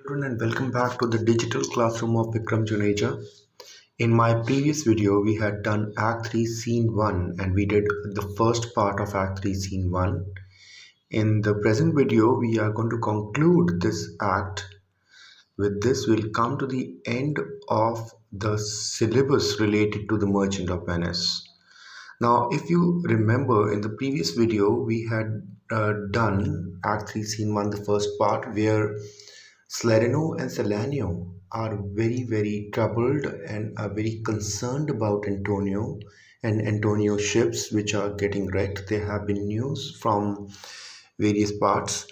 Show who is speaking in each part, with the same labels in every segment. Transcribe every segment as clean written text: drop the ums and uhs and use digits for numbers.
Speaker 1: Children, and welcome back to the digital classroom of Vikram Juneja. In my previous video, we had done Act 3 Scene 1 and we did the first part of Act 3 Scene 1. In the present video, we are going to conclude this act. With this, we'll come to the end of the syllabus related to the Merchant of Venice. Now, if you remember in the previous video, we had done Act 3 Scene 1, the first part, where Salerno and Salanio are very troubled and are very concerned about Antonio and Antonio's ships which are getting wrecked. There have been news from various parts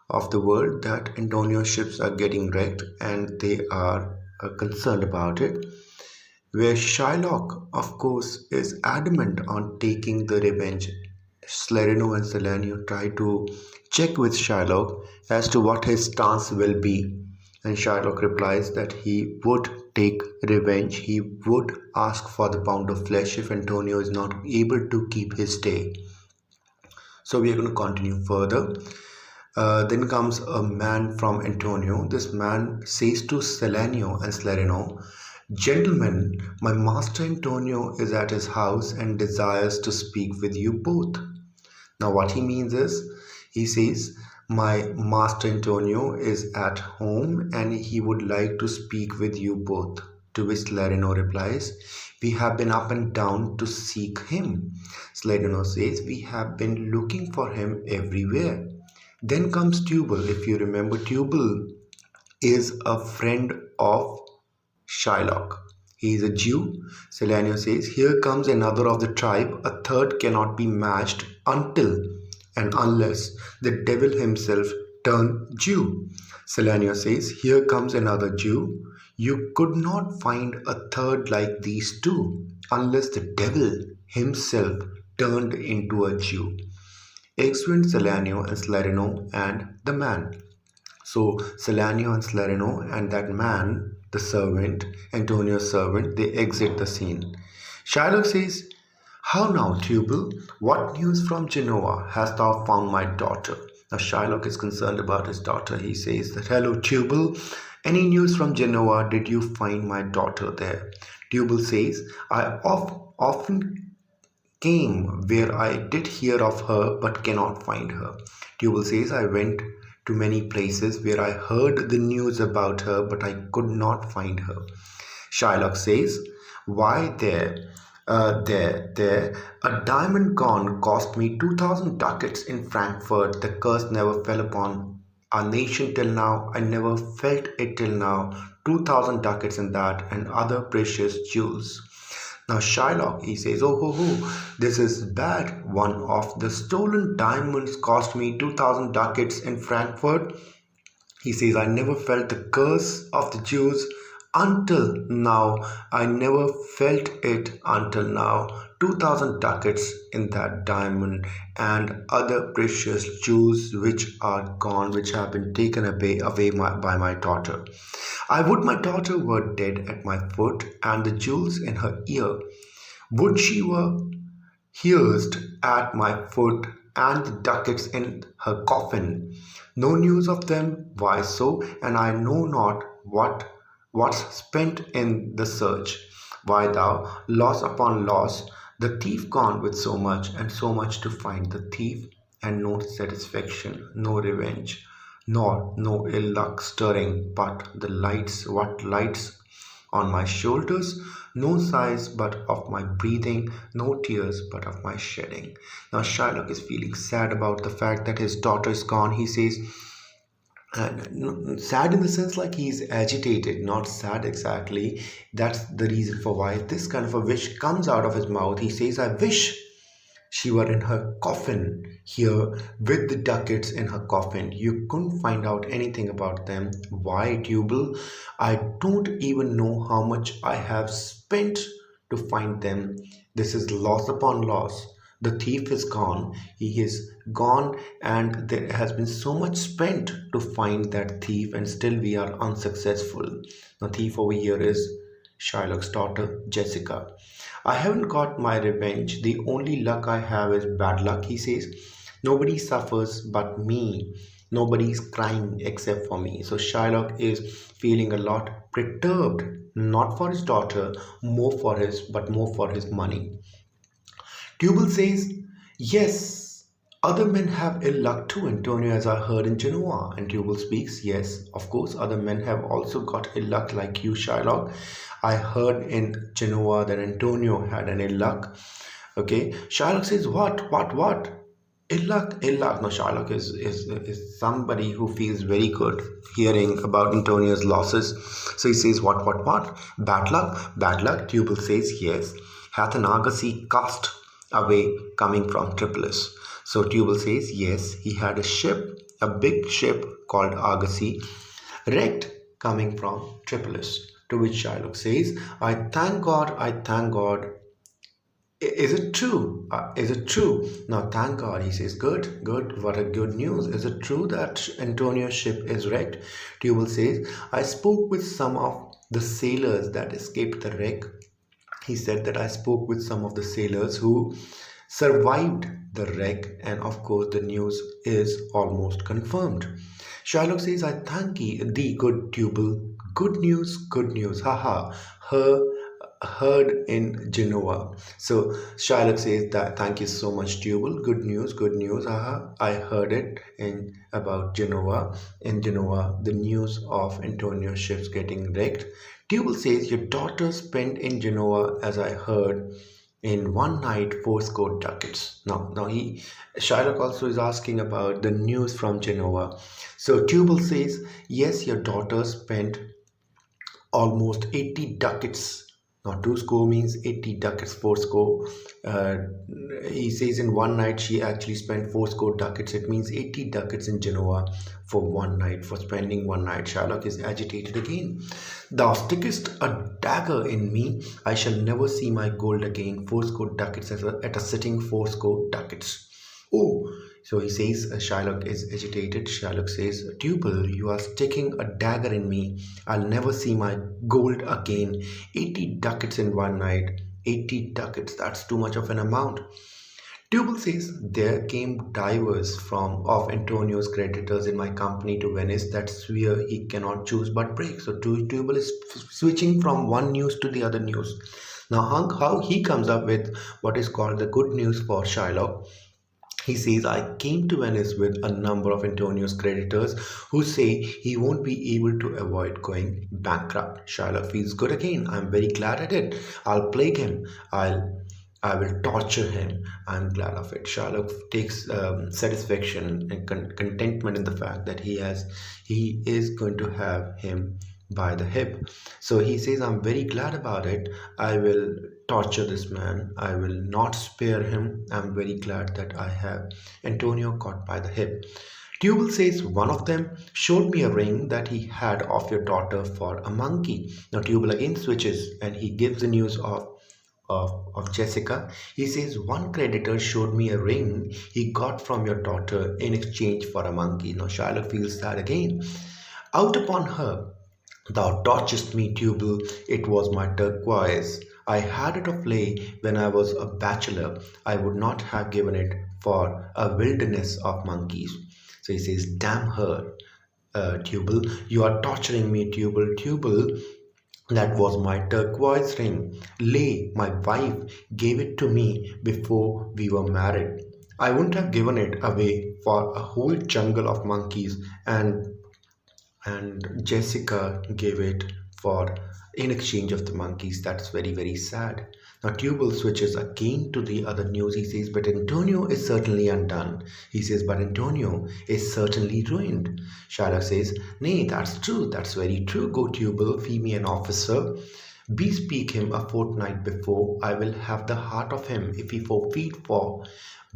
Speaker 1: of the world that Antonio's ships are getting wrecked and they are concerned about it. Where Shylock, of course, is adamant on taking the revenge. Salerno and Salanio try to check with Shylock as to what his stance will be, and Shylock replies that he would take revenge, he would ask for the pound of flesh if Antonio is not able to keep his stay. So we are going to continue further. Then comes a man from Antonio. This man says to Salanio and Salerno, "Gentlemen, my master Antonio is at his house and desires to speak with you both." Now what he means is, he says, my master Antonio is at home and he would like to speak with you both. To which Salerno replies, "We have been up and down to seek him." Salerno says, "We have been looking for him everywhere." Then comes Tubal. If you remember, Tubal is a friend of Shylock. He is a Jew. Salanio says, "Here comes another of the tribe. A third cannot be matched until and unless the devil himself turn Jew." Salanio says, "Here comes another Jew. You could not find a third like these two unless the devil himself turned into a Jew." Exeunt Salanio and Salerno and the man. So Salanio and Salerno and that man, the servant, Antonio's servant, they exit the scene. Shylock says, "How now, Tubal? What news from Genoa? Hast thou found my daughter?" Now Shylock is concerned about his daughter. He says that, "Hello, Tubal. Any news from Genoa? Did you find my daughter there?" Tubal says, "I often came where I did hear of her but cannot find her." Tubal says, "I went to many places where I heard the news about her but I could not find her." Shylock says, "Why there, a diamond gone cost me 2,000 ducats in Frankfurt. The curse never fell upon our nation till now. I never felt it till now. 2,000 ducats in that and other precious jewels." Now Shylock, he says, "Oh, this is bad. One of the stolen diamonds cost me 2,000 ducats in Frankfurt." He says, "I never felt the curse of the Jews until now. I never felt it until now. 2,000 ducats in that diamond and other precious jewels which are gone, which have been taken away by my daughter. I would my daughter were dead at my foot and the jewels in her ear. Would she were hearsed at my foot and the ducats in her coffin. No news of them. Why so? And I know not what's spent in the search. Why thou, loss upon loss, the thief gone with so much, and so much to find the thief, and no satisfaction, no revenge, nor no ill luck stirring, but the lights, what lights on my shoulders, no sighs but of my breathing, no tears but of my shedding." Now Shylock is feeling sad about the fact that his daughter is gone. He says, sad in the sense like he's agitated, not sad exactly. That's the reason for why this kind of a wish comes out of his mouth. He says, "I wish she were in her coffin here with the ducats in her coffin. You couldn't find out anything about them. Why, Tubal? I don't even know how much I have spent to find them. This is loss upon loss. The thief is gone. He is gone and there has been so much spent to find that thief and still we are unsuccessful." The thief over here is Shylock's daughter, Jessica. "I haven't got my revenge. The only luck I have is bad luck," he says. "Nobody suffers but me Nobody's crying except for me. So Shylock is feeling a lot perturbed, not for his daughter, more for his money. Tubal says, yes, other men have ill luck too, Antonio, as I heard in Genoa. And Tubal speaks, yes, of course, other men have also got ill luck like you, Shylock. I heard in Genoa that Antonio had an ill luck. Okay, Shylock says, what? Ill luck, ill luck. No, Shylock is somebody who feels very good hearing about Antonio's losses. So he says, what? Bad luck, bad luck. Tubal says, yes. Hath an argosy cast away coming from Tripolis. So Tubal says, yes, he had a ship, a big ship called Argosy, wrecked coming from Tripolis. To which Shylock says, I thank God. Is it true? Is it true? Now, thank God. He says, good, good. What a good news. Is it true that Antonio's ship is wrecked? Tubal says, I spoke with some of the sailors that escaped the wreck. He said that I spoke with some of the sailors who survived the wreck, and of course, the news is almost confirmed. Shylock says, I thank thee, good Tubal. Good news. Haha. Her heard in Genoa. So Shylock says that thank you so much, Tubal. Good news. Haha. I heard it in about Genoa. In Genoa, the news of Antonio's ships getting wrecked. Tubal says your daughter spent in Genoa, as I heard, in one night 4 ducats. Now he Shylock also is asking about the news from Genoa. So Tubal says, yes, your daughter spent almost 80 ducats. Now, 2 score means 80 ducats, 4 score. Uh, he says in one night she actually spent 4 ducats. It means 80 ducats in Genoa for one night, for spending one night. Shylock is agitated again. Thou stickest a dagger in me. I shall never see my gold again. 4 ducats at a sitting, 4 ducats. Oh, so he says, Shylock is agitated. Shylock says, Tubal, you are sticking a dagger in me. I'll never see my gold again. 80 ducats in one night. 80 ducats, that's too much of an amount. Tubal says, there came divers of Antonio's creditors in my company to Venice that swear he cannot choose but break. So Tubal is switching from one news to the other news. Now, how he comes up with what is called the good news for Shylock. He says, I came to Venice with a number of Antonio's creditors who say he won't be able to avoid going bankrupt. Shylock feels good again. I'm very glad at it. I'll plague him. I will torture him. I'm glad of it. Shylock takes satisfaction and contentment in the fact that he is going to have him by the hip. So he says, I'm very glad about it. I will torture this man. I will not spare him. I'm very glad that I have Antonio caught by the hip. Tubal says, one of them showed me a ring that he had of your daughter for a monkey. Now Tubal again switches and he gives the news of Jessica. He says, one creditor showed me a ring he got from your daughter in exchange for a monkey. Now Shylock feels sad again. Out upon her. Thou torchest me, Tubal. It was my turquoise. I had it of late when I was a bachelor. I would not have given it for a wilderness of monkeys. So he says, damn her, Tubal. You are torturing me, Tubal. Tubal, that was my turquoise ring. Lay, my wife gave it to me before we were married. I wouldn't have given it away for a whole jungle of monkeys, and Jessica gave it for in exchange of the monkeys. That's very, very sad. Now Tubal switches again to the other news. He says, but Antonio is certainly undone. He says, but Antonio is certainly ruined. Shylock says, nay, that's true. That's very true. Go Tubal, fee me an officer. Bespeak him a fortnight before. I will have the heart of him if he forfeit for.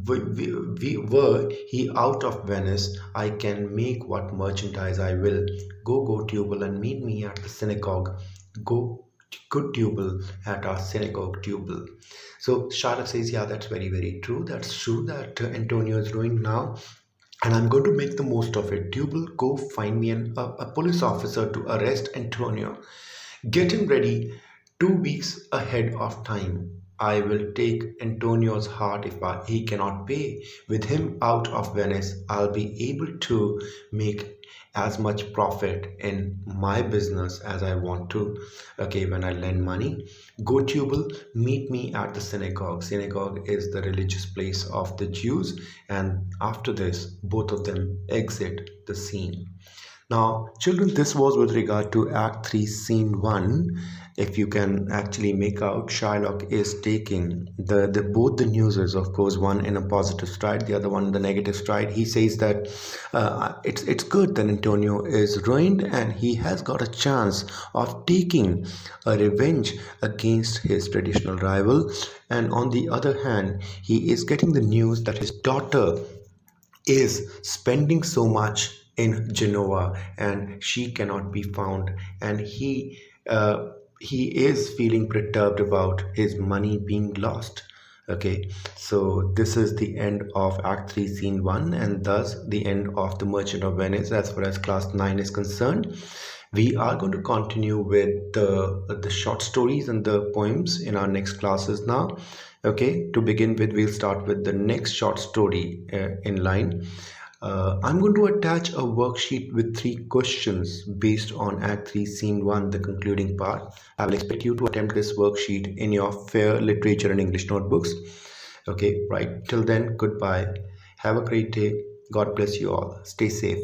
Speaker 1: Were he out of Venice, I can make what merchandise I will. Go, Tubal, and meet me at the synagogue. Go, good Tubal, at our synagogue, Tubal. So Shylock says, yeah, that's very, very true. That's true that Antonio is ruined now, and I'm going to make the most of it. Tubal, go find me a police officer to arrest Antonio. Get him ready 2 weeks ahead of time. I will take Antonio's heart if he cannot pay. With him out of Venice, I'll be able to make as much profit in my business as I want to. Okay, when I lend money, go Tubal, meet me at the synagogue. Synagogue is the religious place of the Jews, and after this, both of them exit the scene. Now, children, this was with regard to Act 3, Scene 1. If you can actually make out, Shylock is taking the both the newses, of course, one in a positive stride, the other one in the negative stride. He says that it's good that Antonio is ruined and he has got a chance of taking a revenge against his traditional rival. And on the other hand, he is getting the news that his daughter is spending so much in Genoa and she cannot be found, and he is feeling perturbed about his money being lost. Okay, so this is the end of Act 3, Scene 1, and thus the end of The Merchant of Venice as far as Class 9 is concerned. We are going to continue with the short stories and the poems in our next classes now. Okay, to begin with, we'll start with the next short story in line. I'm going to attach a worksheet with 3 questions based on Act 3, Scene 1, the concluding part. I will expect you to attempt this worksheet in your fair literature and English notebooks. Okay, right. Till then, goodbye. Have a great day. God bless you all. Stay safe.